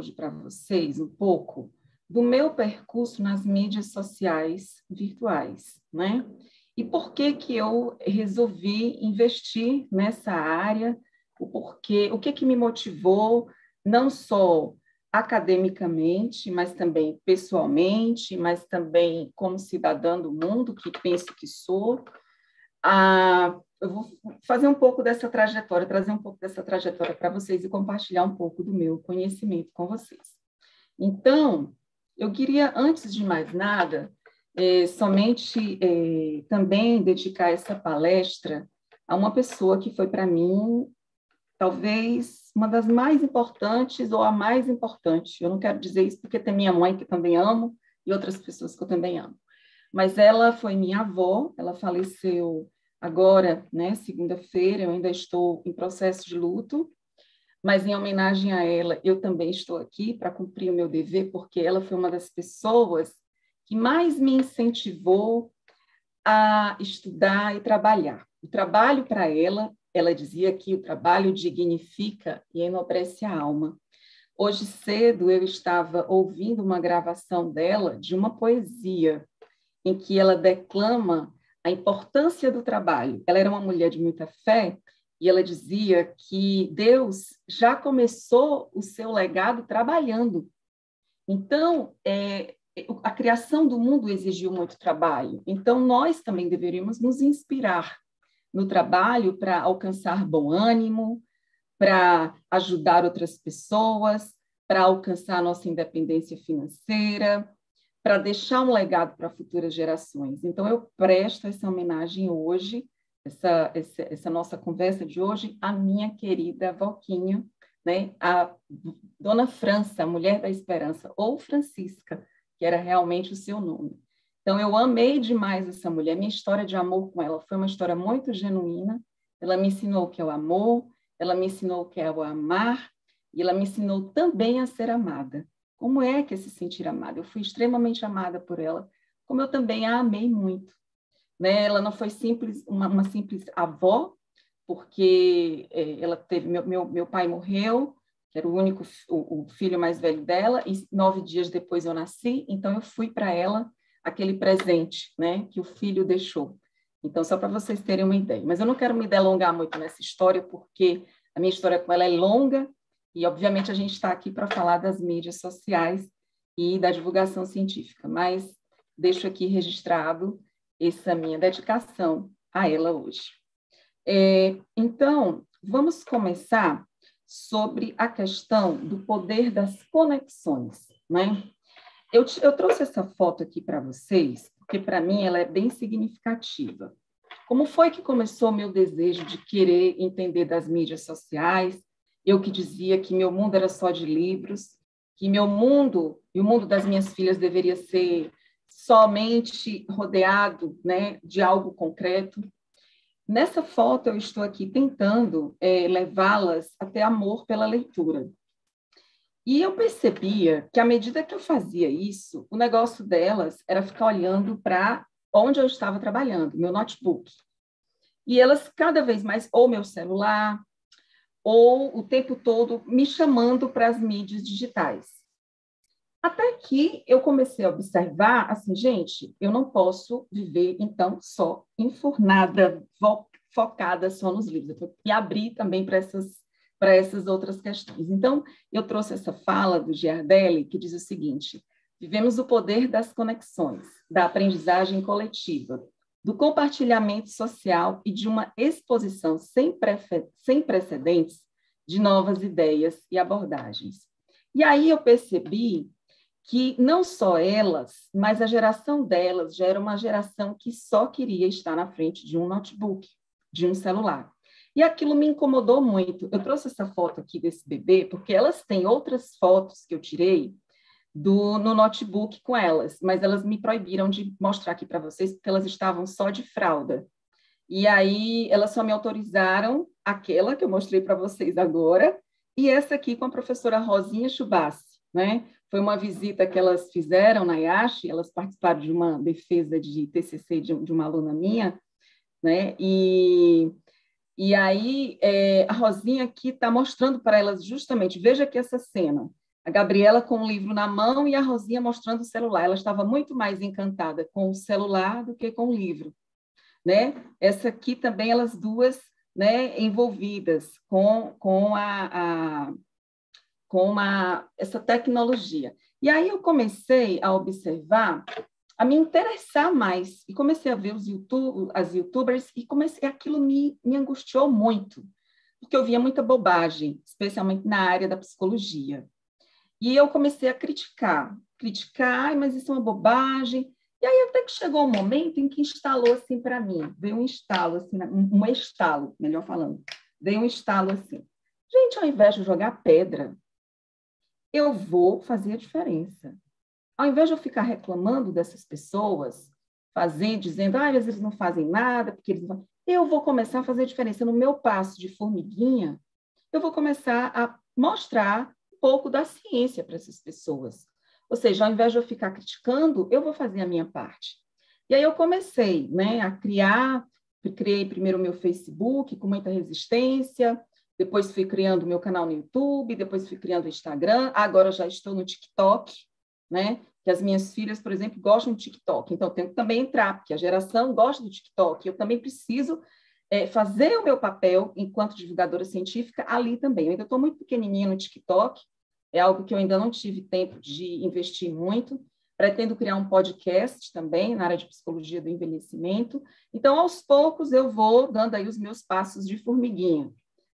hoje para vocês um pouco do meu percurso nas mídias sociais virtuais, né? E por que que eu resolvi investir nessa área, o porquê, o que que me motivou, não só academicamente, mas também pessoalmente, mas também como cidadã do mundo, que penso que sou. Eu vou fazer um pouco dessa trajetória, trazer um pouco dessa trajetória para vocês e compartilhar um pouco do meu conhecimento com vocês. Então, eu queria, antes de mais nada, somente também dedicar essa palestra a uma pessoa que foi, para mim, talvez uma das mais importantes ou a mais importante. Eu não quero dizer isso porque tem minha mãe, que eu também amo, e outras pessoas que eu também amo. Mas ela foi minha avó, ela faleceu agora, né, segunda-feira, eu ainda estou em processo de luto, mas em homenagem a ela, eu também estou aqui para cumprir o meu dever, porque ela foi uma das pessoas que mais me incentivou a estudar e trabalhar. O trabalho para ela, ela dizia que o trabalho dignifica e enobrece a alma. Hoje cedo eu estava ouvindo uma gravação dela de uma poesia em que ela declama a importância do trabalho. Ela era uma mulher de muita fé e ela dizia que Deus já começou o seu legado trabalhando. Então, a criação do mundo exigiu muito trabalho. Então, nós também deveríamos nos inspirar no trabalho para alcançar bom ânimo, para ajudar outras pessoas, para alcançar a nossa independência financeira, para deixar um legado para futuras gerações. Então, eu presto essa homenagem hoje, essa nossa conversa de hoje, à minha querida Voquinha, né? A Dona França, a Mulher da Esperança, ou Francisca, que era realmente o seu nome. Então, eu amei demais essa mulher. Minha história de amor com ela foi uma história muito genuína. Ela me ensinou o que é o amor, ela me ensinou o que é o amar, e ela me ensinou também a ser amada. Como é que é se sentir amada? Eu fui extremamente amada por ela, como eu também a amei muito. Né? Ela não foi uma simples avó, porque ela teve meu pai morreu, que era o único o filho mais velho dela, e 9 dias depois eu nasci, então eu fui para ela aquele presente, né, que o filho deixou. Então, só para vocês terem uma ideia. Mas eu não quero me delongar muito nessa história, porque a minha história com ela é longa, e, obviamente, a gente está aqui para falar das mídias sociais e da divulgação científica, mas deixo aqui registrado essa minha dedicação a ela hoje. Então, vamos começar sobre a questão do poder das conexões, né? Eu trouxe essa foto aqui para vocês, porque, para mim, ela é bem significativa. Como foi que começou o meu desejo de querer entender das mídias sociais? Eu que dizia que meu mundo era só de livros, que meu mundo e o mundo das minhas filhas deveria ser somente rodeado, né, de algo concreto. Nessa foto, eu estou aqui tentando levá-las a ter amor pela leitura. E eu percebia que, à medida que eu fazia isso, o negócio delas era ficar olhando para onde eu estava trabalhando, meu notebook. E elas, cada vez mais, ou meu celular, ou o tempo todo me chamando para as mídias digitais. Até que eu comecei a observar, assim, gente, eu não posso viver, então, só enfurnada, focada só nos livros. Eu tenho que abrir também para essas outras questões. Então, eu trouxe essa fala do Giardelli, que diz o seguinte: vivemos o poder das conexões, da aprendizagem coletiva, do compartilhamento social e de uma exposição sem precedentes de novas ideias e abordagens. E aí eu percebi que não só elas, mas a geração delas já era uma geração que só queria estar na frente de um notebook, de um celular. E aquilo me incomodou muito. Eu trouxe essa foto aqui desse bebê, porque elas têm outras fotos que eu tirei no notebook com elas, mas elas me proibiram de mostrar aqui para vocês, porque elas estavam só de fralda. E aí elas só me autorizaram aquela que eu mostrei para vocês agora, e essa aqui com a professora Rosinha Chubassi, né? Foi uma visita que elas fizeram na IASH, elas participaram de uma defesa de TCC de uma aluna minha, né? E aí a Rosinha aqui está mostrando para elas justamente, veja aqui essa cena, A Gabriela com o livro na mão e a Rosinha mostrando o celular. Ela estava muito mais encantada com o celular do que com o livro, né? Essa aqui também, elas duas, né, envolvidas essa tecnologia. E aí eu comecei a observar, a me interessar mais, e comecei a ver as YouTubers, e aquilo me angustiou muito, porque eu via muita bobagem, especialmente na área da psicologia. E eu comecei a criticar, mas isso é uma bobagem. E aí até que chegou um momento em que instalou assim para mim, veio um estalo, assim, um estalo, melhor falando, veio um estalo assim. Gente, ao invés de jogar pedra, eu vou fazer a diferença. Ao invés de eu ficar reclamando dessas pessoas, dizendo, às vezes eles não fazem nada, porque eles não... Eu vou começar a fazer a diferença. No meu passo de formiguinha, eu vou começar a mostrar um pouco da ciência para essas pessoas. Ou seja, ao invés de eu ficar criticando, eu vou fazer a minha parte. E aí eu comecei, né, criei primeiro o meu Facebook com muita resistência, depois fui criando o meu canal no YouTube, depois fui criando o Instagram, agora já estou no TikTok, né? Que as minhas filhas, por exemplo, gostam do TikTok, então eu tenho que também entrar, porque a geração gosta do TikTok, eu também preciso fazer o meu papel enquanto divulgadora científica ali também. Eu ainda estou muito pequenininha no TikTok, é algo que eu ainda não tive tempo de investir muito. Pretendo criar um podcast também na área de psicologia do envelhecimento. Então, aos poucos, eu vou dando aí os meus passos de formiguinha,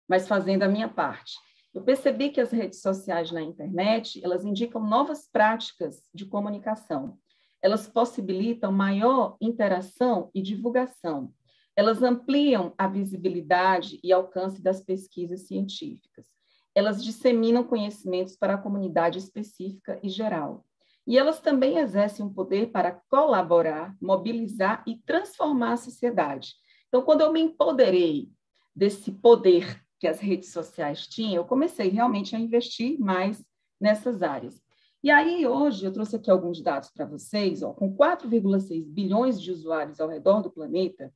mas fazendo a minha parte. Eu percebi que as redes sociais na internet, elas indicam novas práticas de comunicação. Elas possibilitam maior interação e divulgação. Elas ampliam a visibilidade e alcance das pesquisas científicas. Elas disseminam conhecimentos para a comunidade específica e geral. E elas também exercem um poder para colaborar, mobilizar e transformar a sociedade. Então, quando eu me empoderei desse poder que as redes sociais tinham, eu comecei realmente a investir mais nessas áreas. E aí, hoje, eu trouxe aqui alguns dados para vocês, ó, com 4,6 bilhões de usuários ao redor do planeta,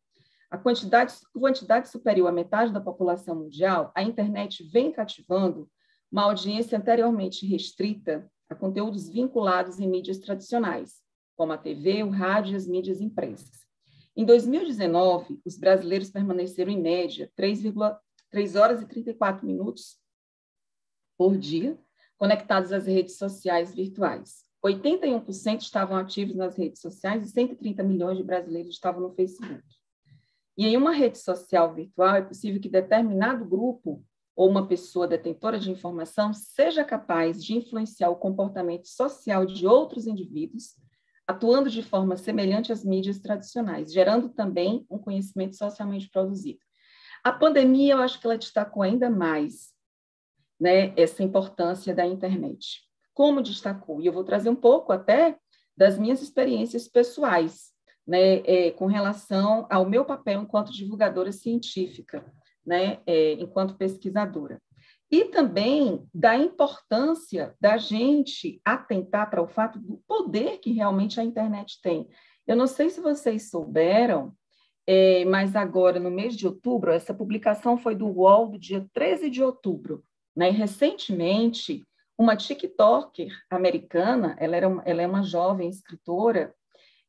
a quantidade superior à metade da população mundial, a internet vem cativando uma audiência anteriormente restrita a conteúdos vinculados em mídias tradicionais, como a TV, o rádio e as mídias impressas. Em 2019, os brasileiros permaneceram, em média, 3 horas e 34 minutos por dia conectados às redes sociais virtuais. 81% estavam ativos nas redes sociais e 130 milhões de brasileiros estavam no Facebook. E em uma rede social virtual, é possível que determinado grupo ou uma pessoa detentora de informação seja capaz de influenciar o comportamento social de outros indivíduos, atuando de forma semelhante às mídias tradicionais, gerando também um conhecimento socialmente produzido. A pandemia, eu acho que ela destacou ainda mais, né, essa importância da internet. Como destacou? E eu vou trazer um pouco até das minhas experiências pessoais, né, com relação ao meu papel enquanto divulgadora científica, né, enquanto pesquisadora. E também da importância da gente atentar para o fato do poder que realmente a internet tem. Eu não sei se vocês souberam, mas agora, no mês de outubro, essa publicação foi do UOL, do dia 13 de outubro, né? E recentemente, uma TikToker americana, ela é uma jovem escritora,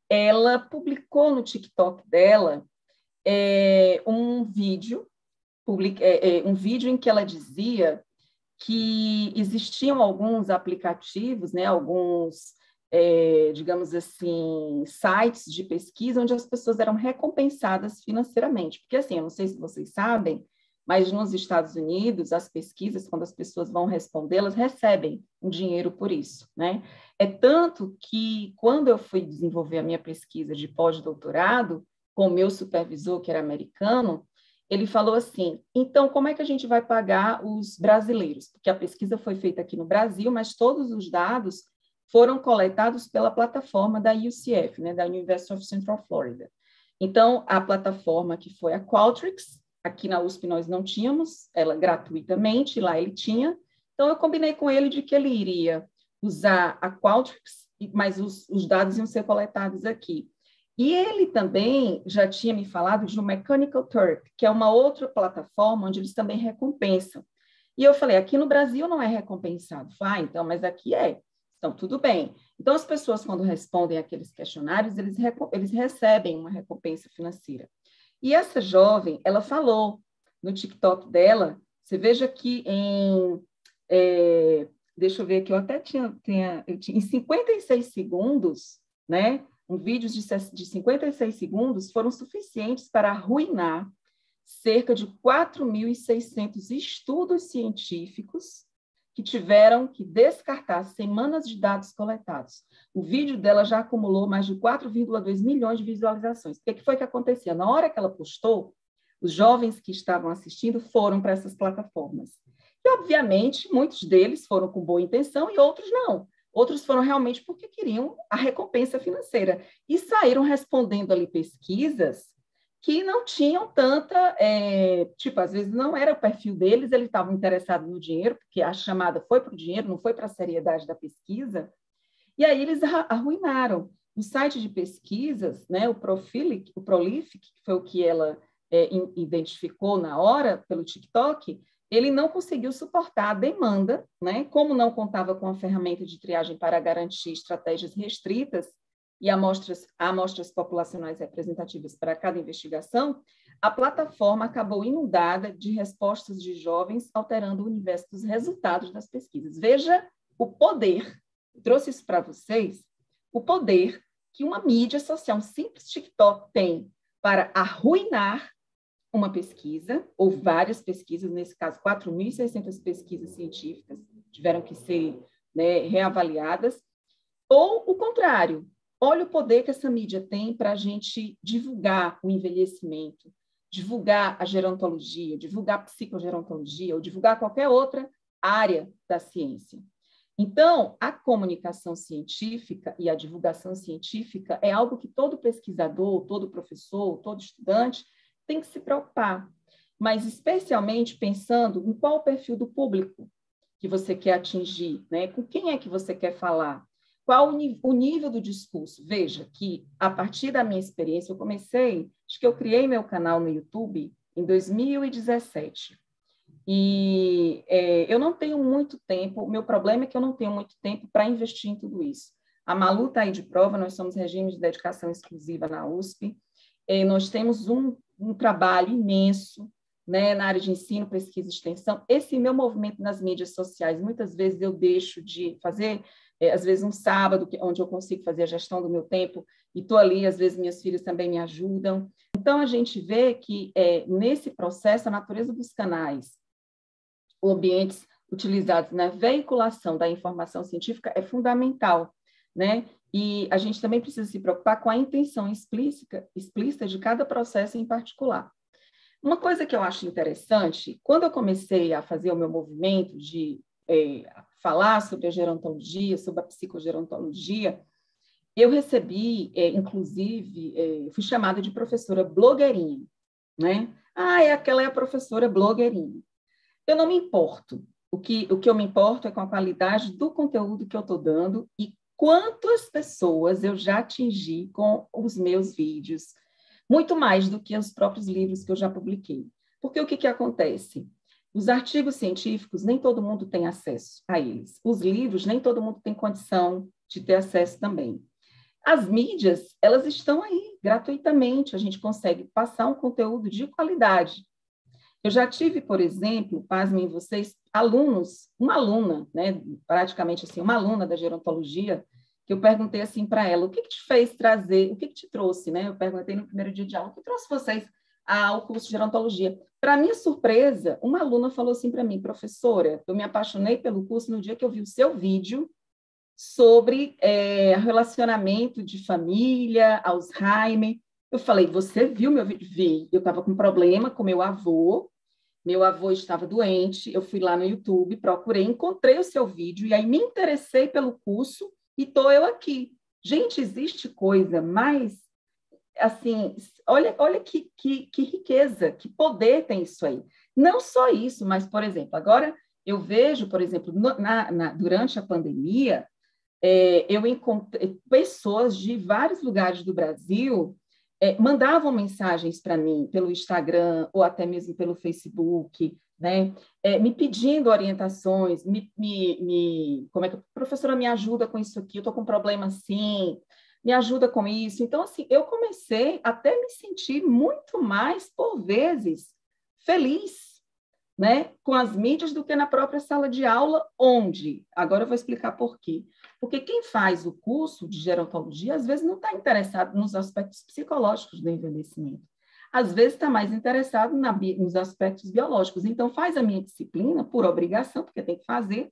ela publicou no TikTok dela um vídeo em que ela dizia que existiam alguns aplicativos, né, alguns, digamos assim, sites de pesquisa onde as pessoas eram recompensadas financeiramente. Porque, assim, eu não sei se vocês sabem, mas nos Estados Unidos, as pesquisas, quando as pessoas vão responder, elas recebem um dinheiro por isso, né? É tanto que, quando eu fui desenvolver a minha pesquisa de pós-doutorado, com o meu supervisor, que era americano, ele falou assim, então, como é que a gente vai pagar os brasileiros? Porque a pesquisa foi feita aqui no Brasil, mas todos os dados foram coletados pela plataforma da UCF, né, da University of Central Florida. Então, a plataforma que foi a Qualtrics, aqui na USP nós não tínhamos, ela gratuitamente, lá ele tinha. Então, eu combinei com ele de que ele iria usar a Qualtrics, mas os dados iam ser coletados aqui. E ele também já tinha me falado de um Mechanical Turk, que é uma outra plataforma onde eles também recompensam. E eu falei, aqui no Brasil não é recompensado. Ah, então, mas aqui é. Então, tudo bem. Então, as pessoas, quando respondem aqueles questionários, eles recebem uma recompensa financeira. E essa jovem, ela falou no TikTok dela, você veja que deixa eu ver aqui, eu até tinha em 56 segundos, né? Um vídeo de 56 segundos foram suficientes para arruinar cerca de 4.600 estudos científicos que tiveram que descartar semanas de dados coletados. O vídeo dela já acumulou mais de 4,2 milhões de visualizações. O que foi que acontecia? Na hora que ela postou, os jovens que estavam assistindo foram para essas plataformas. E, obviamente, muitos deles foram com boa intenção e outros não. Outros foram realmente porque queriam a recompensa financeira. E saíram respondendo ali pesquisas que não tinham tanta, às vezes não era o perfil deles, eles estavam interessados no dinheiro, porque a chamada foi para o dinheiro, não foi para a seriedade da pesquisa, e aí eles arruinaram. O site de pesquisas, né, o Prolific, que foi o que ela identificou na hora, pelo TikTok, ele não conseguiu suportar a demanda, né, como não contava com a ferramenta de triagem para garantir estratégias restritas, e amostras populacionais representativas para cada investigação, a plataforma acabou inundada de respostas de jovens, alterando o universo dos resultados das pesquisas. Veja o poder, eu trouxe isso para vocês, o poder que uma mídia social, um simples TikTok tem para arruinar uma pesquisa, ou várias pesquisas, nesse caso, 4.600 pesquisas científicas tiveram que ser, né, reavaliadas, ou o contrário. Olha o poder que essa mídia tem para a gente divulgar o envelhecimento, divulgar a gerontologia, divulgar a psicogerontologia, ou divulgar qualquer outra área da ciência. Então, a comunicação científica e a divulgação científica é algo que todo pesquisador, todo professor, todo estudante tem que se preocupar, mas especialmente pensando em qual o perfil do público que você quer atingir, né? Com quem é que você quer falar. Qual o nível do discurso? Veja que, a partir da minha experiência, acho que eu criei meu canal no YouTube em 2017. E eu não tenho muito tempo, o meu problema é que eu não tenho muito tempo para investir em tudo isso. A Malu está aí de prova, nós somos regime de dedicação exclusiva na USP, nós temos um trabalho imenso, né, na área de ensino, pesquisa e extensão. Esse meu movimento nas mídias sociais, muitas vezes eu deixo de fazer, às vezes um sábado, onde eu consigo fazer a gestão do meu tempo, e estou ali, às vezes minhas filhas também me ajudam. Então, a gente vê que, nesse processo, a natureza dos canais, os ambientes utilizados na veiculação da informação científica é fundamental, né? E a gente também precisa se preocupar com a intenção explícita de cada processo em particular. Uma coisa que eu acho interessante, quando eu comecei a fazer o meu movimento de falar sobre a gerontologia, sobre a psicogerontologia, eu recebi, inclusive, fui chamada de professora blogueirinha, né? Aquela é a professora blogueirinha. Eu não me importo. O que eu me importo é com a qualidade do conteúdo que eu estou dando e quantas pessoas eu já atingi com os meus vídeos, muito mais do que os próprios livros que eu já publiquei. Porque o que acontece? Os artigos científicos, nem todo mundo tem acesso a eles. Os livros, nem todo mundo tem condição de ter acesso também. As mídias, elas estão aí gratuitamente, a gente consegue passar um conteúdo de qualidade. Eu já tive, por exemplo, pasmem vocês, uma aluna, né, praticamente assim, uma aluna da gerontologia, que eu perguntei assim para ela, o que te fez trazer, o que te trouxe, né? Eu perguntei no primeiro dia de aula, o que trouxe vocês ao curso de gerontologia? Para minha surpresa, uma aluna falou assim para mim, professora, eu me apaixonei pelo curso no dia que eu vi o seu vídeo sobre relacionamento de família, Alzheimer. Eu falei, você viu meu vídeo? Vi. Eu estava com problema com meu avô estava doente, eu fui lá no YouTube, procurei, encontrei o seu vídeo, e aí me interessei pelo curso, e estou eu aqui. Gente, existe coisa mais, assim, olha que riqueza, que poder tem isso aí. Não só isso, mas, por exemplo, agora eu vejo, por exemplo, durante a pandemia, eu encontrei pessoas de vários lugares do Brasil mandavam mensagens para mim pelo Instagram ou até mesmo pelo Facebook, né? Me pedindo orientações, como é que professora me ajuda com isso aqui, eu estou com um problema assim, me ajuda com isso. Então, assim, eu comecei até me sentir muito mais, por vezes, feliz, né, com as mídias do que na própria sala de aula, onde, agora eu vou explicar por quê. Porque quem faz o curso de gerontologia, às vezes não está interessado nos aspectos psicológicos do envelhecimento. Às vezes está mais interessado nos aspectos biológicos. Então, faz a minha disciplina por obrigação, porque tem que fazer,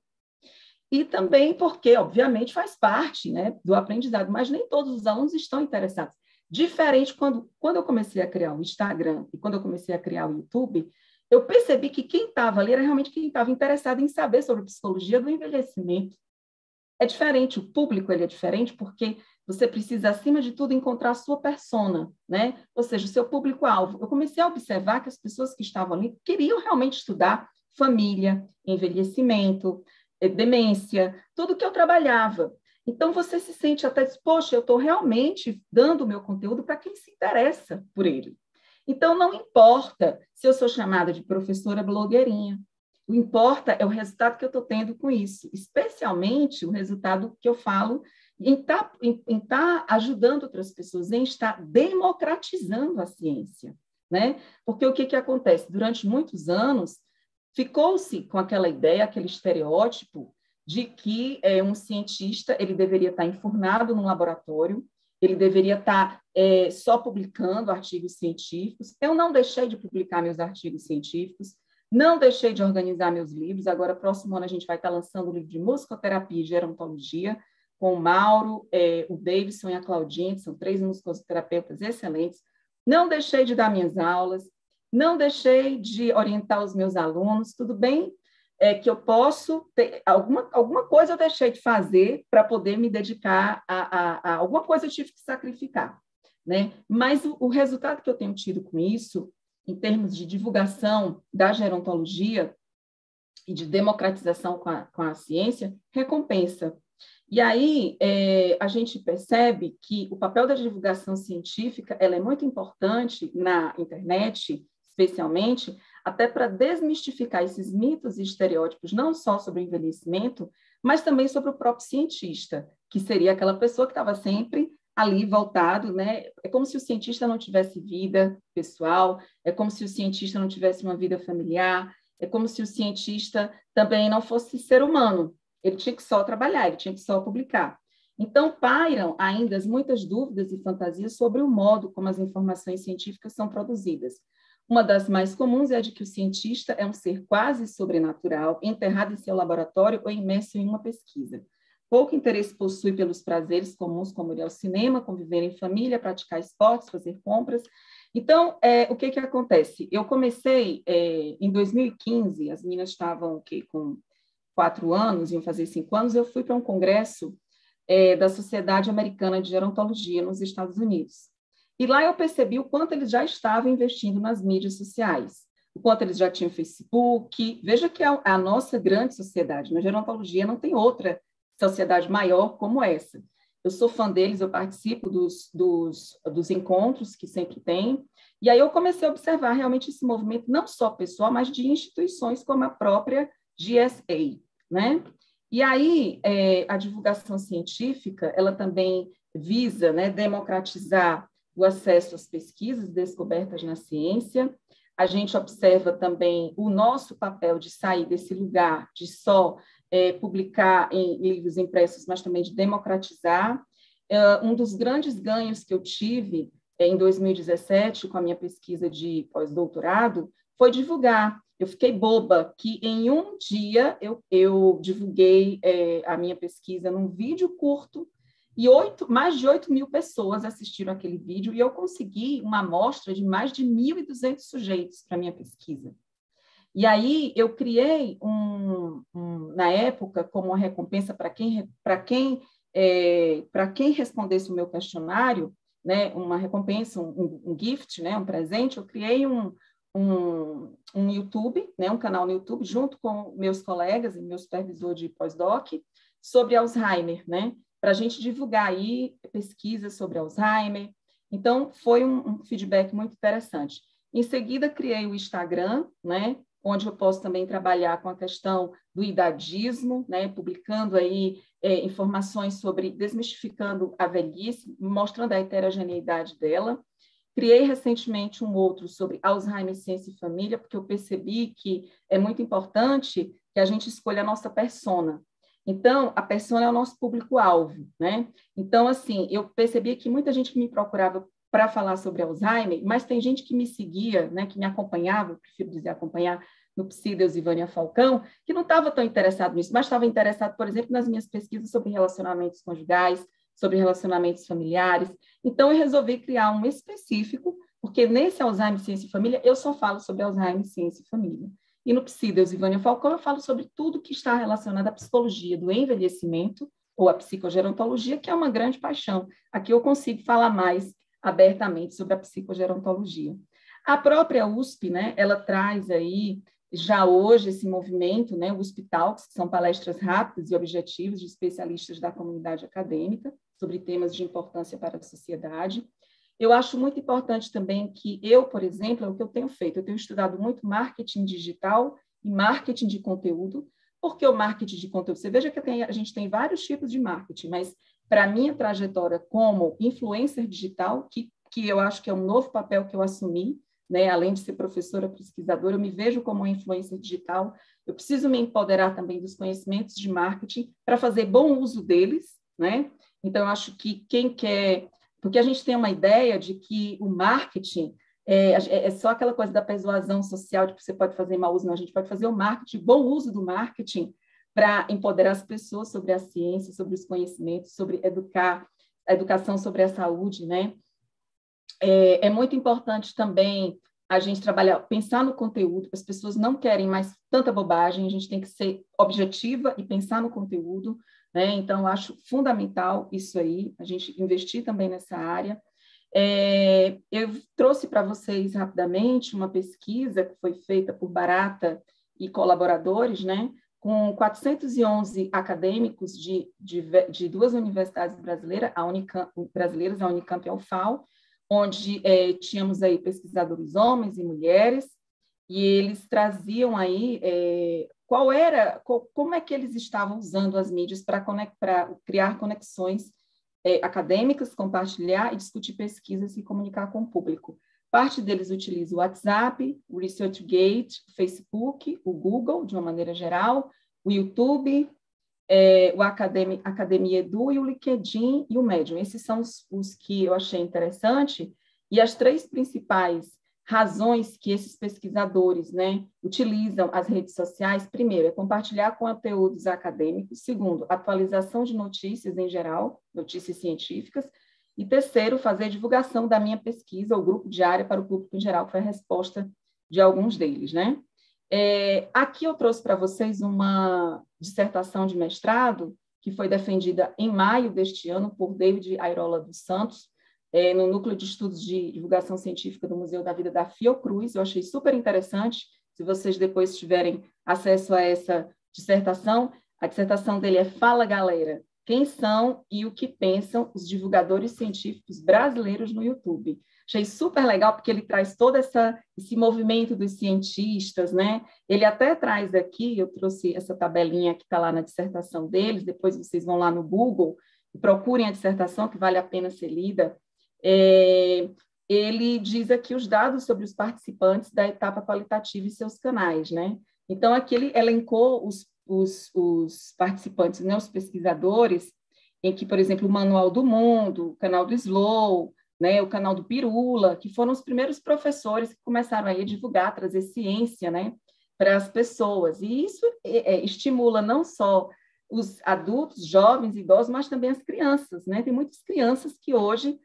e também porque, obviamente, faz parte, né, do aprendizado, mas nem todos os alunos estão interessados. Diferente quando eu comecei a criar o Instagram e quando eu comecei a criar o YouTube, eu percebi que quem estava ali era realmente quem estava interessado em saber sobre a psicologia do envelhecimento. É diferente, o público ele é diferente porque você precisa, acima de tudo, encontrar a sua persona, né? Ou seja, o seu público-alvo. Eu comecei a observar que as pessoas que estavam ali queriam realmente estudar família, envelhecimento, demência, tudo que eu trabalhava. Então, você se sente até, poxa, eu estou realmente dando o meu conteúdo para quem se interessa por ele. Então, não importa se eu sou chamada de professora blogueirinha, o que importa é o resultado que eu estou tendo com isso, especialmente o resultado que eu falo em estar ajudando outras pessoas, em estar democratizando a ciência, né? Porque o que acontece? Durante muitos anos, ficou-se com aquela ideia, aquele estereótipo de que um cientista ele deveria estar enfurnado num laboratório, ele deveria estar só publicando artigos científicos. Eu não deixei de publicar meus artigos científicos, não deixei de organizar meus livros. Agora, próximo ano, a gente vai estar lançando o livro de musicoterapia e gerontologia, com o Mauro, o Davidson e a Claudinha, que são 3 musicoterapeutas excelentes. Não deixei de dar minhas aulas, não deixei de orientar os meus alunos. Tudo bem que eu posso ter alguma coisa eu deixei de fazer para poder me dedicar a alguma coisa eu tive que sacrificar, né? Mas o resultado que eu tenho tido com isso, em termos de divulgação da gerontologia e de democratização com a ciência, recompensa. E aí a gente percebe que o papel da divulgação científica ela é muito importante na internet, especialmente, até para desmistificar esses mitos e estereótipos, não só sobre o envelhecimento, mas também sobre o próprio cientista, que seria aquela pessoa que estava sempre ali voltado, né? É como se o cientista não tivesse vida pessoal, é como se o cientista não tivesse uma vida familiar, é como se o cientista também não fosse ser humano. Ele tinha que só trabalhar, ele tinha que só publicar. Então, pairam ainda muitas dúvidas e fantasias sobre o modo como as informações científicas são produzidas. Uma das mais comuns é a de que o cientista é um ser quase sobrenatural, enterrado em seu laboratório ou imerso em uma pesquisa. Pouco interesse possui pelos prazeres comuns, como ir ao cinema, conviver em família, praticar esportes, fazer compras. Então, o que acontece? Eu comecei em 2015, as meninas estavam com 4 anos, iam fazer 5 anos, eu fui para um congresso da Sociedade Americana de Gerontologia nos Estados Unidos. E lá eu percebi o quanto eles já estavam investindo nas mídias sociais, o quanto eles já tinham Facebook. Veja que é a nossa grande sociedade. Na gerontologia não tem outra sociedade maior como essa. Eu sou fã deles, eu participo dos encontros que sempre tem. E aí eu comecei a observar realmente esse movimento, não só pessoal, mas de instituições como a própria GSA, né? E aí a divulgação científica, ela também visa, né, democratizar o acesso às pesquisas descobertas na ciência. A gente observa também o nosso papel de sair desse lugar de só publicar em livros impressos, mas também de democratizar. Um dos grandes ganhos que eu tive em 2017, com a minha pesquisa de pós-doutorado, foi divulgar. Eu fiquei boba que em um dia eu divulguei a minha pesquisa num vídeo curto e mais de 8.000 pessoas assistiram aquele vídeo e eu consegui uma amostra de mais de 1.200 sujeitos para a minha pesquisa. E aí eu criei, na época, como uma recompensa para quem respondesse o meu questionário, né, uma recompensa, um gift, né, um presente, eu criei um YouTube, né, um canal no YouTube, junto com meus colegas e meu supervisor de pós-doc, sobre Alzheimer, né, para a gente divulgar aí pesquisas sobre Alzheimer. Então, foi um feedback muito interessante. Em seguida, criei o Instagram, né, onde eu posso também trabalhar com a questão do idadismo, né, publicando aí informações sobre desmistificando a velhice, mostrando a heterogeneidade dela. Criei recentemente um outro sobre Alzheimer, Ciência e Família, porque eu percebi que é muito importante que a gente escolha a nossa persona. Então, a persona é o nosso público-alvo, né? Então, assim, eu percebi que muita gente me procurava para falar sobre Alzheimer, mas tem gente que me seguia, né, que me acompanhava, eu prefiro dizer acompanhar, no Psideus e Vânia Falcão, que não estava tão interessado nisso, mas estava interessado, por exemplo, nas minhas pesquisas sobre relacionamentos conjugais, sobre relacionamentos familiares. Então, eu resolvi criar um específico, porque nesse Alzheimer, Ciência e Família, eu só falo sobre Alzheimer, Ciência e Família. E no Psideus e Vânia Falcão, eu falo sobre tudo que está relacionado à psicologia do envelhecimento, ou à psicogerontologia, que é uma grande paixão. Aqui eu consigo falar mais abertamente sobre a psicogerontologia. A própria USP, né, ela traz aí, já hoje, esse movimento, né, o USP Talks, que são palestras rápidas e objetivas de especialistas da comunidade acadêmica sobre temas de importância para a sociedade. Eu acho muito importante também que eu, por exemplo, é o que eu tenho feito, eu tenho estudado muito marketing digital e marketing de conteúdo. Por que o marketing de conteúdo? Você veja que a gente tem vários tipos de marketing, mas para a minha trajetória como influencer digital, que eu acho que é um novo papel que eu assumi, né? Além de ser professora pesquisadora, eu me vejo como uma influencer digital, eu preciso me empoderar também dos conhecimentos de marketing para fazer bom uso deles, né? Então, eu acho que quem quer... Porque a gente tem uma ideia de que o marketing é só aquela coisa da persuasão social, de que você pode fazer mau uso, não, a gente pode fazer o marketing, bom uso do marketing, para empoderar as pessoas sobre a ciência, sobre os conhecimentos, sobre a educação sobre a saúde, né? É muito importante também a gente trabalhar, pensar no conteúdo, as pessoas não querem mais tanta bobagem, a gente tem que ser objetiva e pensar no conteúdo, né? Então, eu acho fundamental isso aí, a gente investir também nessa área. Eu trouxe para vocês rapidamente uma pesquisa que foi feita por Barata e colaboradores, né? Com 411 acadêmicos de duas universidades brasileiras, a Unicamp e a UFAL, onde tínhamos aí pesquisadores homens e mulheres, e eles traziam aí como é que eles estavam usando as mídias para criar conexões acadêmicas, compartilhar e discutir pesquisas e comunicar com o público. Parte deles utiliza o WhatsApp, o ResearchGate, o Facebook, o Google, de uma maneira geral, o YouTube, o Academia Edu e o LinkedIn e o Medium. Esses são os que eu achei interessante. E as três principais razões que esses pesquisadores, né, utilizam as redes sociais, primeiro, é compartilhar conteúdos acadêmicos, segundo, atualização de notícias em geral, notícias científicas, e terceiro, fazer divulgação da minha pesquisa, ou grupo de área para o público em geral, que foi a resposta de alguns deles, né? Aqui eu trouxe para vocês uma dissertação de mestrado que foi defendida em maio deste ano por David Airola dos Santos, no Núcleo de Estudos de Divulgação Científica do Museu da Vida da Fiocruz. Eu achei super interessante, se vocês depois tiverem acesso a essa dissertação. A dissertação dele é Fala, Galera, quem são e o que pensam os divulgadores científicos brasileiros no YouTube? Achei super legal, porque ele traz todo esse movimento dos cientistas, né? Ele até traz aqui, eu trouxe essa tabelinha que está lá na dissertação deles, depois vocês vão lá no Google e procurem a dissertação, que vale a pena ser lida. Ele diz aqui os dados sobre os participantes da etapa qualitativa e seus canais, né? Então, aqui ele elencou os participantes, né, os pesquisadores, em que, por exemplo, o Manual do Mundo, o canal do Slow, né, o canal do Pirula, que foram os primeiros professores que começaram aí a divulgar, trazer ciência, né, para as pessoas. E isso estimula não só os adultos, jovens, idosos, mas também as crianças, né? Tem muitas crianças que hoje,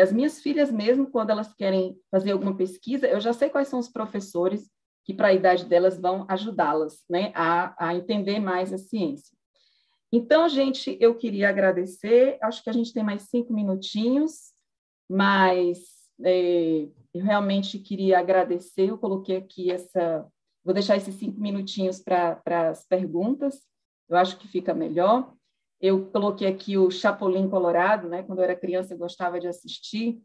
as minhas filhas mesmo, quando elas querem fazer alguma pesquisa, eu já sei quais são os professores que, para a idade delas, vão ajudá-las, né, a entender mais a ciência. Então, gente, eu queria agradecer, acho que a gente tem mais 5 minutinhos, mas eu realmente queria agradecer, eu coloquei aqui vou deixar esses 5 minutinhos para as perguntas, eu acho que fica melhor. Eu coloquei aqui o Chapolin Colorado, né? Quando eu era criança eu gostava de assistir,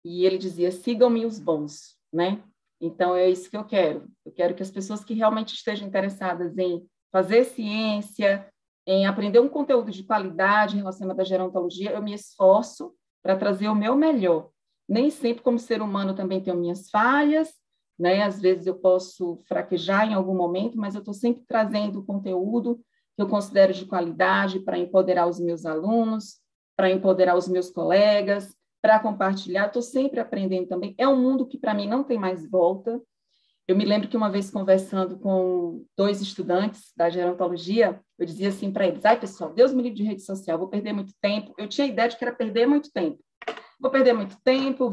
e ele dizia, sigam-me os bons, né? Então, é isso que eu quero. Eu quero que as pessoas que realmente estejam interessadas em fazer ciência, em aprender um conteúdo de qualidade relacionado à gerontologia, eu me esforço para trazer o meu melhor. Nem sempre, como ser humano, também tenho minhas falhas, né? Às vezes eu posso fraquejar em algum momento, mas eu estou sempre trazendo conteúdo que eu considero de qualidade para empoderar os meus alunos, para empoderar os meus colegas, para compartilhar. Estou sempre aprendendo também. É um mundo que, para mim, não tem mais volta. Eu me lembro que uma vez conversando com 2 estudantes da gerontologia, eu dizia assim para eles: ai, pessoal, Deus me livre de rede social, vou perder muito tempo. Eu tinha a ideia de que era perder muito tempo. Vou perder muito tempo,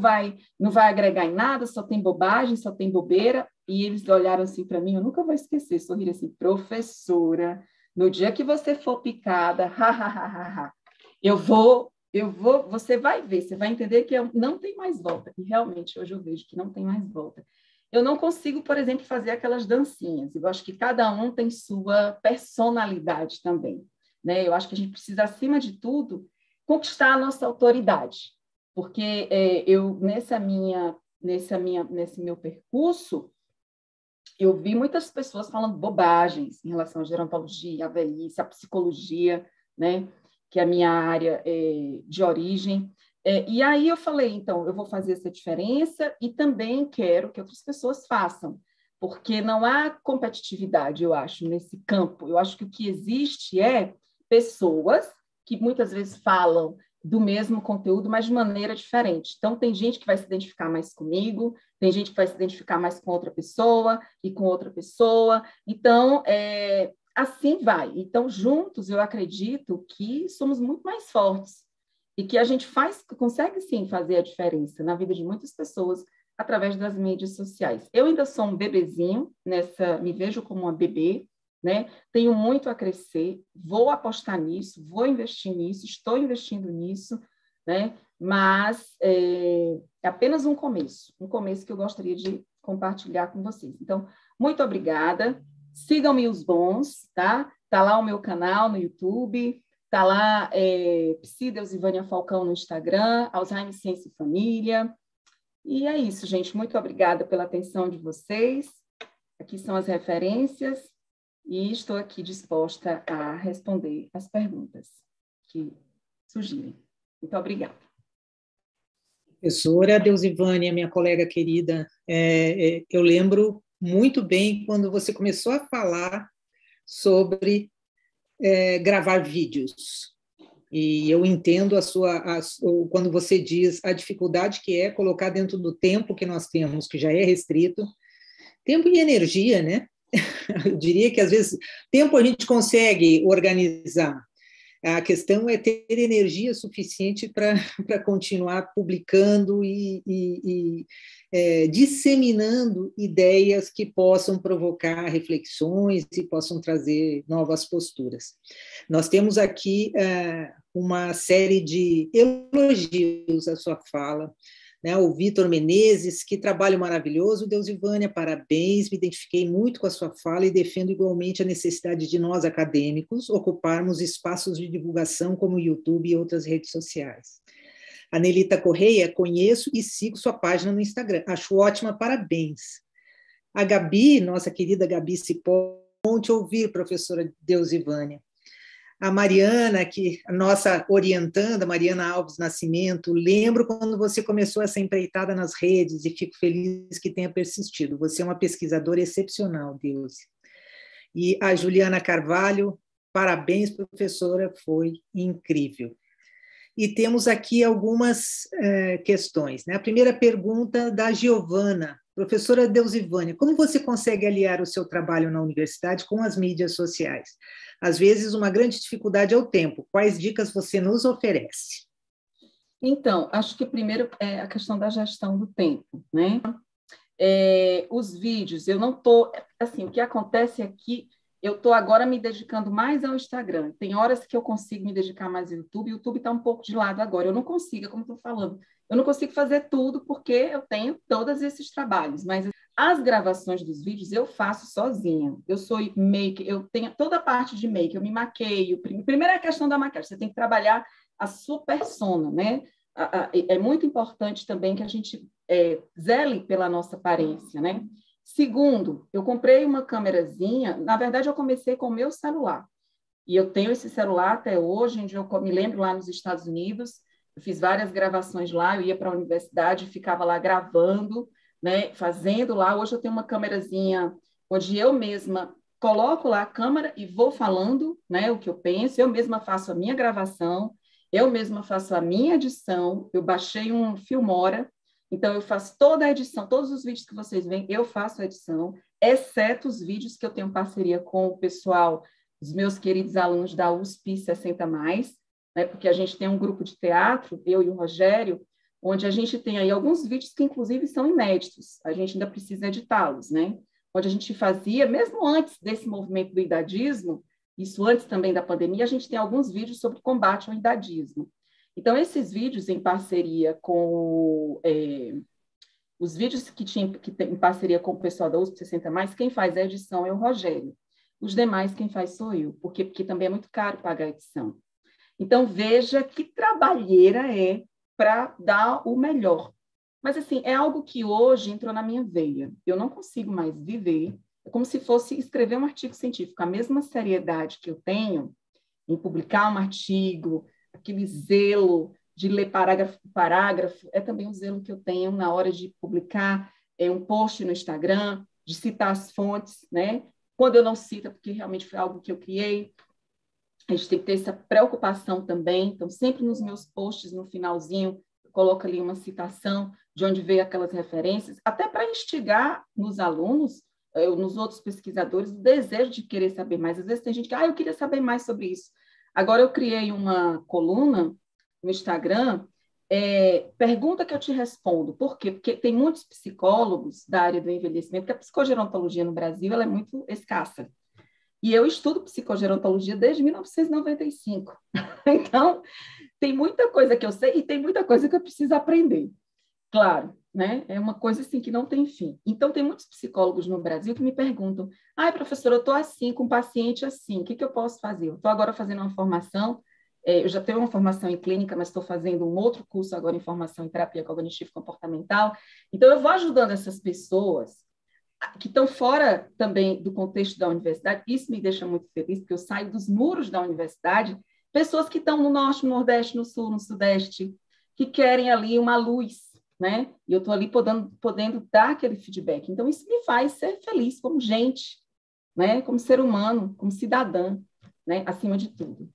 não vai agregar em nada, só tem bobagem, só tem bobeira. E eles olharam assim para mim, eu nunca vou esquecer, sorriram assim: professora, no dia que você for picada, você vai ver, você vai entender que não tem mais volta. E realmente, hoje eu vejo que não tem mais volta. Eu não consigo, por exemplo, fazer aquelas dancinhas. Eu acho que cada um tem sua personalidade também, né? Eu acho que a gente precisa, acima de tudo, conquistar a nossa autoridade, porque nesse meu percurso, eu vi muitas pessoas falando bobagens em relação à gerontologia, à velhice, à psicologia, né? Que é a minha área de origem. E aí eu falei, então, eu vou fazer essa diferença e também quero que outras pessoas façam, porque não há competitividade, eu acho, nesse campo. Eu acho que o que existe é pessoas que muitas vezes falam do mesmo conteúdo, mas de maneira diferente. Então, tem gente que vai se identificar mais comigo, tem gente que vai se identificar mais com outra pessoa e com outra pessoa. Então, assim vai. Então, juntos, eu acredito que somos muito mais fortes e que a gente consegue, sim, fazer a diferença na vida de muitas pessoas através das mídias sociais. Eu ainda sou um bebezinho, me vejo como uma bebê, né? Tenho muito a crescer, vou apostar nisso, vou investir nisso, estou investindo nisso, né? Mas é apenas um começo que eu gostaria de compartilhar com vocês. Então, muito obrigada. Sigam-me os bons, tá? Tá lá o meu canal no YouTube, tá lá Psi Deusivânia Falcão no Instagram, Alzheimer Ciência e Família. E é isso, gente. Muito obrigada pela atenção de vocês. Aqui são as referências e estou aqui disposta a responder as perguntas que surgirem. Muito obrigada. Professora Deusivânia, minha colega querida, eu lembro muito bem quando você começou a falar sobre gravar vídeos. E eu entendo quando você diz a dificuldade que é colocar dentro do tempo que nós temos, que já é restrito, tempo e energia, né? Eu diria que, às vezes, tempo a gente consegue organizar. A questão é ter energia suficiente para continuar publicando e disseminando ideias que possam provocar reflexões e possam trazer novas posturas. Nós temos aqui uma série de elogios à sua fala, né? O Vitor Menezes, que trabalho maravilhoso, Deusivânia, parabéns, me identifiquei muito com a sua fala e defendo igualmente a necessidade de nós, acadêmicos, ocuparmos espaços de divulgação como o YouTube e outras redes sociais. A Nelita Correia, conheço e sigo sua página no Instagram, acho ótima, parabéns. A Gabi, nossa querida Gabi Cipó, bom te ouvir, professora Deusivânia. A Mariana, a nossa orientanda, Mariana Alves Nascimento, lembro quando você começou essa empreitada nas redes e fico feliz que tenha persistido. Você é uma pesquisadora excepcional, Deus. E a Juliana Carvalho, parabéns, professora, foi incrível. E temos aqui algumas questões, né? A primeira pergunta da Giovana. Professora Deusivânia, como você consegue aliar o seu trabalho na universidade com as mídias sociais? Às vezes, uma grande dificuldade é o tempo. Quais dicas você nos oferece? Então, acho que primeiro é a questão da gestão do tempo, né? Os vídeos, eu não estou... Assim, o que acontece é que eu estou agora me dedicando mais ao Instagram. Tem horas que eu consigo me dedicar mais ao YouTube, e o YouTube está um pouco de lado agora. Eu não consigo, como estou falando, eu não consigo fazer tudo porque eu tenho todos esses trabalhos, mas as gravações dos vídeos eu faço sozinha. Eu sou make, eu tenho toda a parte de make, eu me maqueio. Primeiro é a questão da maquiagem, você tem que trabalhar a sua persona, né? é muito importante também que a gente zele pela nossa aparência, né? Segundo, eu comprei uma câmerazinha, na verdade eu comecei com o meu celular, e eu tenho esse celular até hoje, onde eu me lembro lá nos Estados Unidos, eu fiz várias gravações lá, eu ia para a universidade, ficava lá gravando, né, fazendo lá. Hoje eu tenho uma câmerazinha onde eu mesma coloco lá a câmera e vou falando, né, o que eu penso, eu mesma faço a minha gravação, eu mesma faço a minha edição, eu baixei um Filmora, então eu faço toda a edição, todos os vídeos que vocês veem, eu faço a edição, exceto os vídeos que eu tenho parceria com o pessoal, os meus queridos alunos da USP 60+, né, porque a gente tem um grupo de teatro, eu e o Rogério, onde a gente tem aí alguns vídeos que, inclusive, são inéditos, a gente ainda precisa editá-los, né? Onde a gente fazia, mesmo antes desse movimento do idadismo, isso antes também da pandemia, a gente tem alguns vídeos sobre combate ao idadismo. Então, esses vídeos em parceria com os vídeos que tem em parceria com o pessoal da USP 60+, quem faz a edição é o Rogério. Os demais, quem faz sou eu, porque também é muito caro pagar a edição. Então, veja que trabalheira é para dar o melhor. Mas, assim, é algo que hoje entrou na minha veia. Eu não consigo mais viver. É como se fosse escrever um artigo científico. A mesma seriedade que eu tenho em publicar um artigo, aquele zelo de ler parágrafo por parágrafo, é também o zelo que eu tenho na hora de publicar um post no Instagram, de citar as fontes, né? Quando eu não cito, porque realmente foi algo que eu criei, a gente tem que ter essa preocupação também. Então, sempre nos meus posts, no finalzinho, eu coloco ali uma citação de onde veio aquelas referências, até para instigar nos alunos, nos outros pesquisadores, o desejo de querer saber mais. Às vezes tem gente que, eu queria saber mais sobre isso. Agora, eu criei uma coluna no Instagram, pergunta que eu te respondo. Por quê? Porque tem muitos psicólogos da área do envelhecimento, que a psicogerontologia no Brasil ela é muito escassa. E eu estudo psicogerontologia desde 1995. Então, tem muita coisa que eu sei e tem muita coisa que eu preciso aprender. Claro, né? É uma coisa assim que não tem fim. Então, tem muitos psicólogos no Brasil que me perguntam: professora, eu estou assim, com um paciente assim, o que eu posso fazer? Eu estou agora fazendo uma formação, eu já tenho uma formação em clínica, mas estou fazendo um outro curso agora em formação em terapia cognitivo-comportamental. Então, eu vou ajudando essas pessoas que estão fora também do contexto da universidade. Isso me deixa muito feliz, porque eu saio dos muros da universidade, pessoas que estão no norte, no nordeste, no sul, no sudeste, que querem ali uma luz, né? E eu estou ali podendo dar aquele feedback. Então, isso me faz ser feliz como gente, né? Como ser humano, como cidadã, né? Acima de tudo.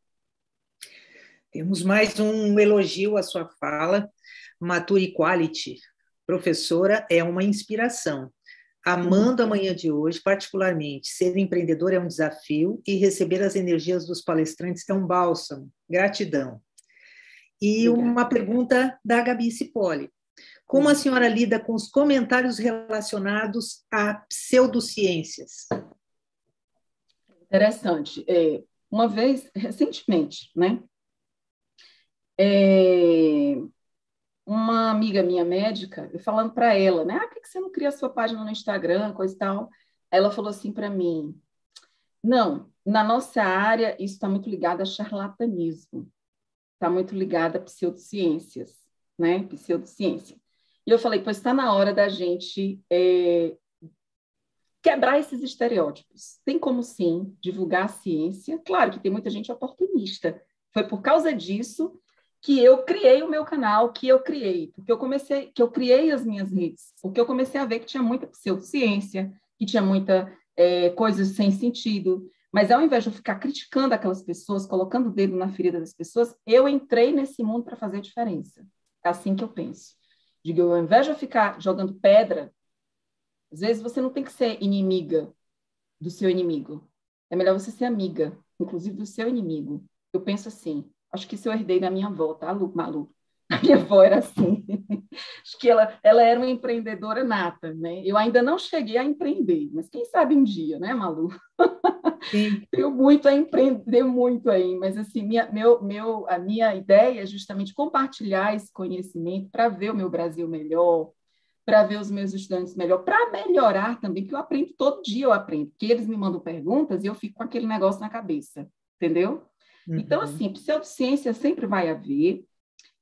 Temos mais um elogio à sua fala. Mature Quality, professora, é uma inspiração. Amando a manhã de hoje, particularmente, ser empreendedor é um desafio e receber as energias dos palestrantes é um bálsamo. Gratidão. E obrigada. Uma pergunta da Gabi Cipolli. Como a senhora lida com os comentários relacionados a pseudociências? Interessante. Uma vez, recentemente, né? Uma amiga minha médica, eu falando para ela, né? Por que você não cria a sua página no Instagram, coisa e tal? Ela falou assim para mim: não, na nossa área isso está muito ligado a charlatanismo, está muito ligado a pseudociências, né? Pseudociência. E eu falei, pois está na hora da gente quebrar esses estereótipos. Tem como, sim, divulgar a ciência. Claro que tem muita gente oportunista. Foi por causa disso que eu criei o meu canal, que eu criei as minhas redes, porque eu comecei a ver que tinha muita pseudociência, que tinha muita coisas sem sentido, mas ao invés de eu ficar criticando aquelas pessoas, colocando o dedo na ferida das pessoas, eu entrei nesse mundo para fazer diferença. É assim que eu penso. Digo, ao invés de eu ficar jogando pedra, às vezes você não tem que ser inimiga do seu inimigo, é melhor você ser amiga, inclusive do seu inimigo. Eu penso assim, acho que isso eu herdei da minha avó, tá, Malu? A minha avó era assim. Acho que ela era uma empreendedora nata, né? Eu ainda não cheguei a empreender, mas quem sabe um dia, né, Malu? Sim. Tenho muito a empreender, muito aí, mas assim, a minha ideia é justamente compartilhar esse conhecimento para ver o meu Brasil melhor, para ver os meus estudantes melhor, para melhorar também, que eu aprendo todo dia, eu aprendo, porque eles me mandam perguntas e eu fico com aquele negócio na cabeça, entendeu? Então, assim, pseudociência sempre vai haver.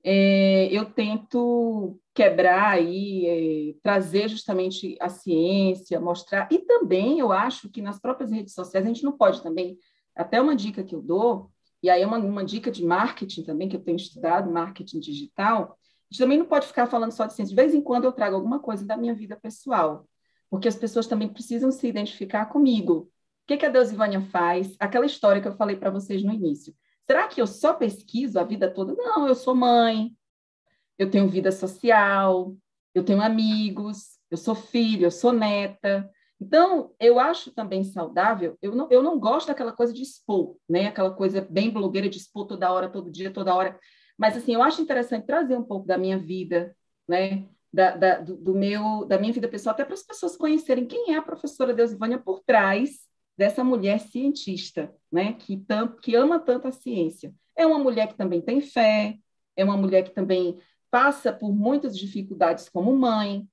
eu tento quebrar aí, trazer justamente a ciência, mostrar, e também eu acho que nas próprias redes sociais a gente não pode também, até uma dica que eu dou, e aí é uma dica de marketing também, que eu tenho estudado, marketing digital, a gente também não pode ficar falando só de ciência, de vez em quando eu trago alguma coisa da minha vida pessoal, porque as pessoas também precisam se identificar comigo. O que a Deusivânia faz? Aquela história que eu falei para vocês no início. Será que eu só pesquiso a vida toda? Não, eu sou mãe, eu tenho vida social, eu tenho amigos, eu sou filho, eu sou neta. Então, eu acho também saudável, eu não gosto daquela coisa de expor, né? Aquela coisa bem blogueira de expor toda hora, todo dia, toda hora. Mas, assim, eu acho interessante trazer um pouco da minha vida, né? Da minha vida pessoal, até para as pessoas conhecerem quem é a professora Deusivânia por trás dessa mulher cientista, né? Que ama tanto a ciência. É uma mulher que também tem fé, é uma mulher que também passa por muitas dificuldades como mãe,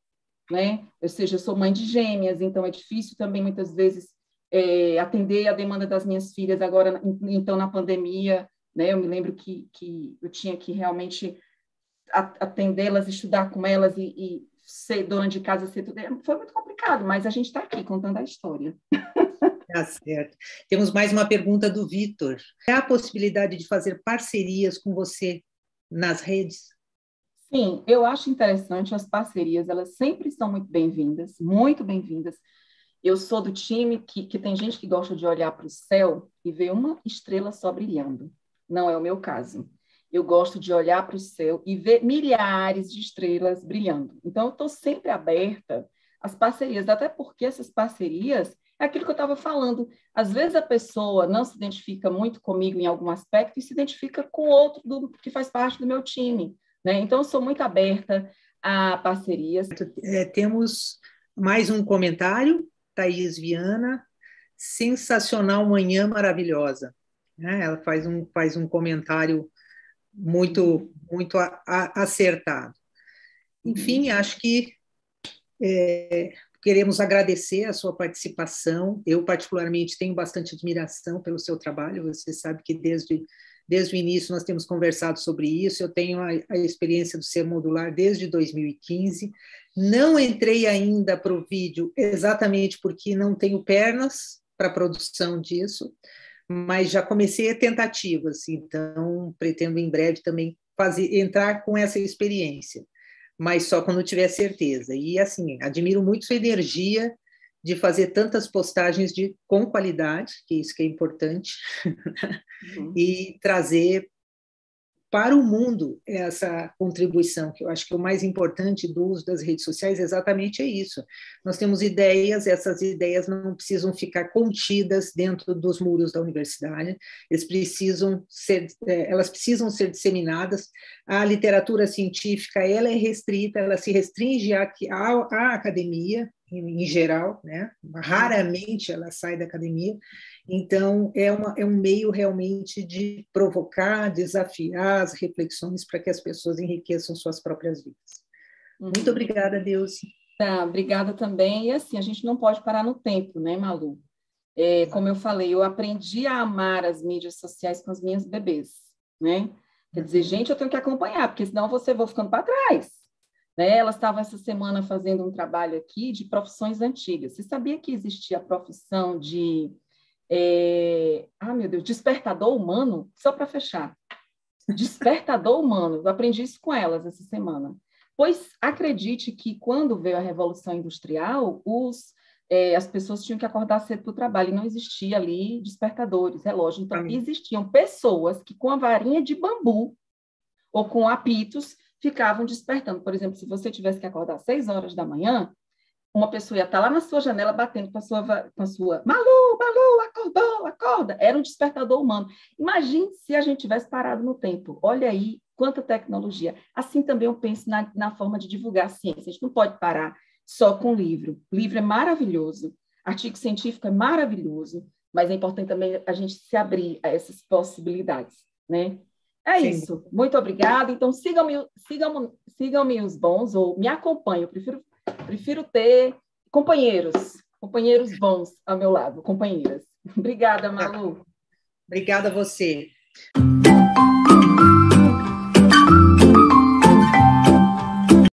né? Ou seja, eu sou mãe de gêmeas, então é difícil também muitas vezes atender a demanda das minhas filhas agora, então na pandemia, né? Eu me lembro que eu tinha que realmente atendê-las, estudar com elas e ser dona de casa, ser tudo. Foi muito complicado, mas a gente está aqui contando a história. Tá certo. Temos mais uma pergunta do Vitor. É a possibilidade de fazer parcerias com você nas redes? Sim, eu acho interessante as parcerias, elas sempre são muito bem-vindas, muito bem-vindas. Eu sou do time que tem gente que gosta de olhar para o céu e ver uma estrela só brilhando. Não é o meu caso. Eu gosto de olhar para o céu e ver milhares de estrelas brilhando. Então, eu estou sempre aberta às parcerias, até porque essas parcerias é aquilo que eu estava falando. Às vezes a pessoa não se identifica muito comigo em algum aspecto e se identifica com outro que faz parte do meu time, né? Então, eu sou muito aberta a parcerias. Temos mais um comentário, Thaís Viana. Sensacional manhã maravilhosa. Ela faz um comentário muito acertado. Enfim, acho que queremos agradecer a sua participação. Eu, particularmente, tenho bastante admiração pelo seu trabalho. Você sabe que desde o início nós temos conversado sobre isso. Eu tenho a experiência do Ser Modular desde 2015. Não entrei ainda para o vídeo exatamente porque não tenho pernas para a produção disso, mas já comecei a tentativas, então pretendo em breve também entrar com essa experiência, mas só quando tiver certeza. E assim, admiro muito sua energia de fazer tantas postagens com qualidade, que isso que é importante, e trazer para o mundo essa contribuição, que eu acho que o mais importante do uso das redes sociais exatamente é isso. Nós temos ideias, essas ideias não precisam ficar contidas dentro dos muros da universidade, elas precisam ser disseminadas. A literatura científica ela é restrita, ela se restringe à academia, em geral, né? Raramente ela sai da academia. Então, é um meio realmente de provocar, desafiar as reflexões para que as pessoas enriqueçam suas próprias vidas. Muito obrigada, Deusi. Tá, obrigada também. E assim, a gente não pode parar no tempo, né, Malu? Como eu falei, eu aprendi a amar as mídias sociais com as minhas bebês, né? Quer dizer, gente, eu tenho que acompanhar, porque senão você vou ficando para trás. Né? Elas estavam essa semana fazendo um trabalho aqui de profissões antigas. Você sabia que existia a profissão de meu Deus, despertador humano? Só para fechar. Despertador humano. Eu aprendi isso com elas essa semana. Pois acredite que quando veio a Revolução Industrial, as pessoas tinham que acordar cedo para o trabalho e não existia ali despertadores, relógio. Então, existiam pessoas que com a varinha de bambu ou com apitos ficavam despertando. Por exemplo, se você tivesse que acordar às 6 horas da manhã, uma pessoa ia estar lá na sua janela batendo com a sua Malu, acordou, acorda. Era um despertador humano. Imagine se a gente tivesse parado no tempo. Olha aí quanta tecnologia. Assim também eu penso na forma de divulgar a ciência. A gente não pode parar só com livro. O livro é maravilhoso, artigo científico é maravilhoso, mas é importante também a gente se abrir a essas possibilidades, né? É Sim. Isso. Muito obrigada. Então, sigam-me os bons, ou me acompanhem. Eu prefiro ter companheiros bons ao meu lado, companheiras. Obrigada, Malu. Obrigada a você.